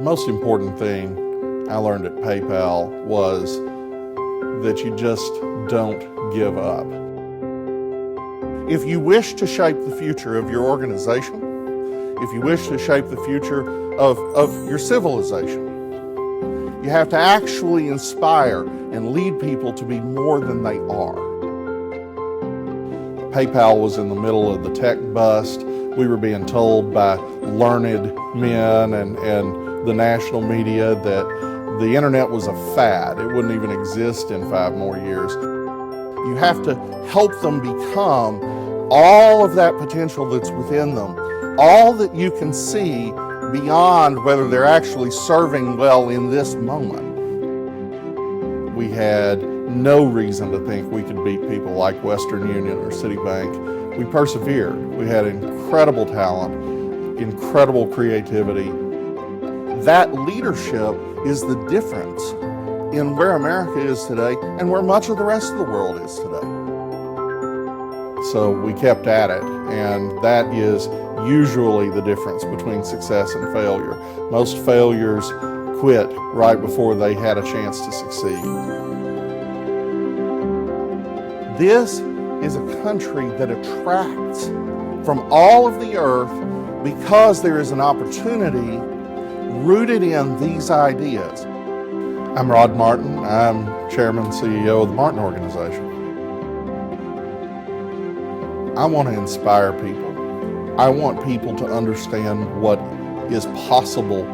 most important thing I learned at PayPal was that you just don't give up. If you wish to shape the future of your organization, if you wish to shape the future of your civilization, you have to actually inspire and lead people to be more than they are. PayPal was in the middle of the tech bust. We were being told by learned men and the national media that the internet was a fad. It wouldn't even exist in 5 more years. You have to help them become all of that potential that's within them, all that you can see beyond whether they're actually serving well in this moment. We had no reason to think we could beat people like Western Union or Citibank. We persevered. We had incredible talent, incredible creativity. That leadership is the difference in where America is today and where much of the rest of the world is today. So we kept at it, and that is usually the difference between success and failure. Most failures quit right before they had a chance to succeed. This is a country that attracts from all of the earth because there is an opportunity rooted in these ideas. I'm Rod Martin. I'm Chairman and CEO of the Martin Organization. I want to inspire people. I want people to understand what is possible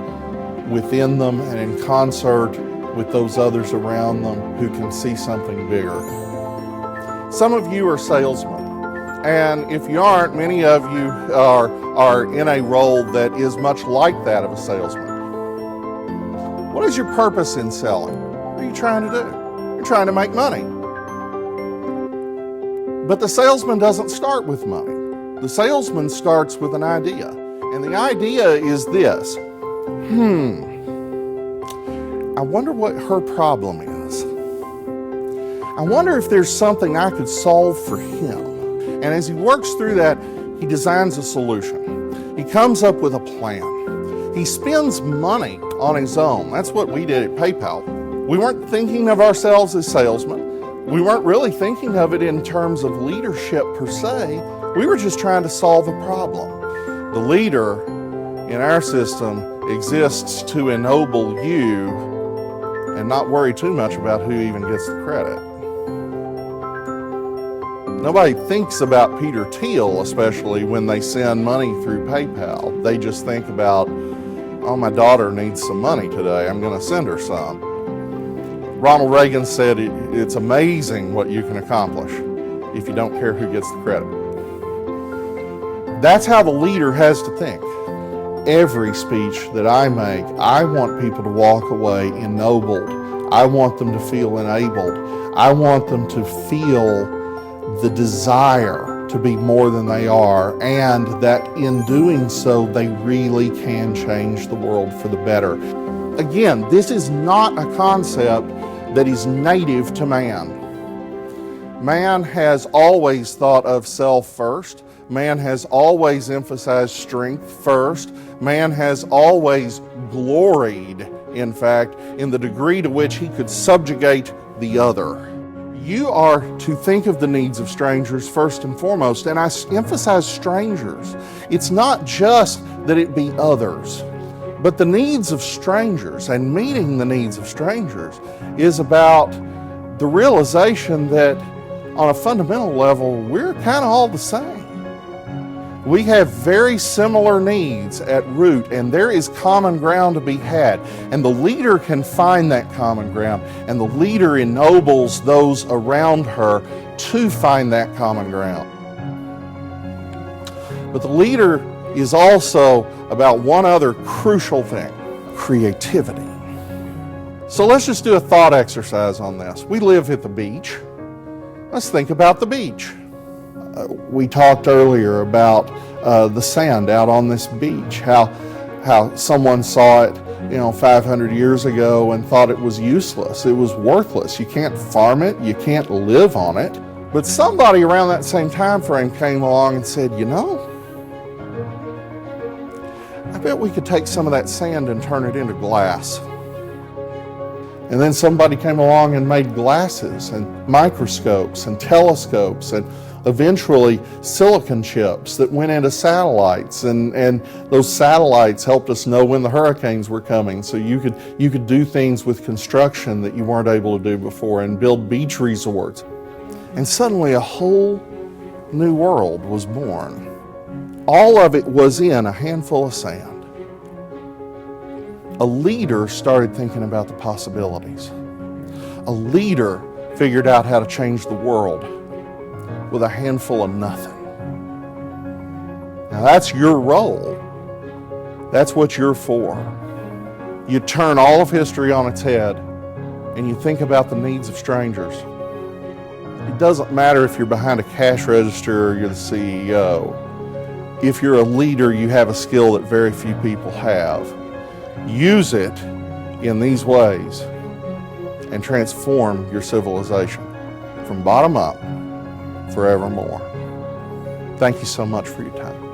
within them and in concert with those others around them who can see something bigger. Some of you are salesmen, and if you aren't, many of you are in a role that is much like that of a salesman. What is your purpose in selling? What are you trying to do? You're trying to make money. But the salesman doesn't start with money. The salesman starts with an idea. And the idea is this. I wonder what her problem is. I wonder if there's something I could solve for him. And as he works through that, he designs a solution. He comes up with a plan. He spends money on his own. That's what we did at PayPal. We weren't thinking of ourselves as salesmen. We weren't really thinking of it in terms of leadership per se. We were just trying to solve a problem. The leader in our system exists to ennoble you and not worry too much about who even gets the credit. Nobody thinks about Peter Thiel, especially when they send money through PayPal. They just think about, oh, my daughter needs some money today, I'm going to send her some. Ronald Reagan said it's amazing what you can accomplish if you don't care who gets the credit. That's how the leader has to think. Every speech that I make, I want people to walk away ennobled. I want them to feel enabled. I want them to feel the desire to be more than they are, and that in doing so, they really can change the world for the better. Again, this is not a concept that is native to man. Man has always thought of self first. Man has always emphasized strength first. Man has always gloried, in fact, in the degree to which he could subjugate the other. You are to think of the needs of strangers first and foremost, and I emphasize strangers. It's not just that it be others, but the needs of strangers and meeting the needs of strangers is about the realization that on a fundamental level, we're kind of all the same. We have very similar needs at root, and there is common ground to be had. And the leader can find that common ground, and the leader ennobles those around her to find that common ground. But the leader is also about one other crucial thing: creativity. So let's just do a thought exercise on this. We live at the beach. Let's think about the beach. We talked earlier about the sand out on this beach, how someone saw it 500 years ago and thought it was useless. It was worthless. You can't farm it. You can't live on it. But somebody around that same time frame came along and said, I bet we could take some of that sand and turn it into glass. And then somebody came along and made glasses and microscopes and telescopes and eventually silicon chips that went into satellites, and those satellites helped us know when the hurricanes were coming, so you could do things with construction that you weren't able to do before and build beach resorts. And suddenly a whole new world was born. All of it was in a handful of sand. A leader started thinking about the possibilities. A leader figured out how to change the world with a handful of nothing. Now that's your role. That's what you're for. You turn all of history on its head and you think about the needs of strangers. It doesn't matter if you're behind a cash register or you're the CEO. If you're a leader, you have a skill that very few people have. Use it in these ways and transform your civilization from bottom up forevermore. Thank you so much for your time.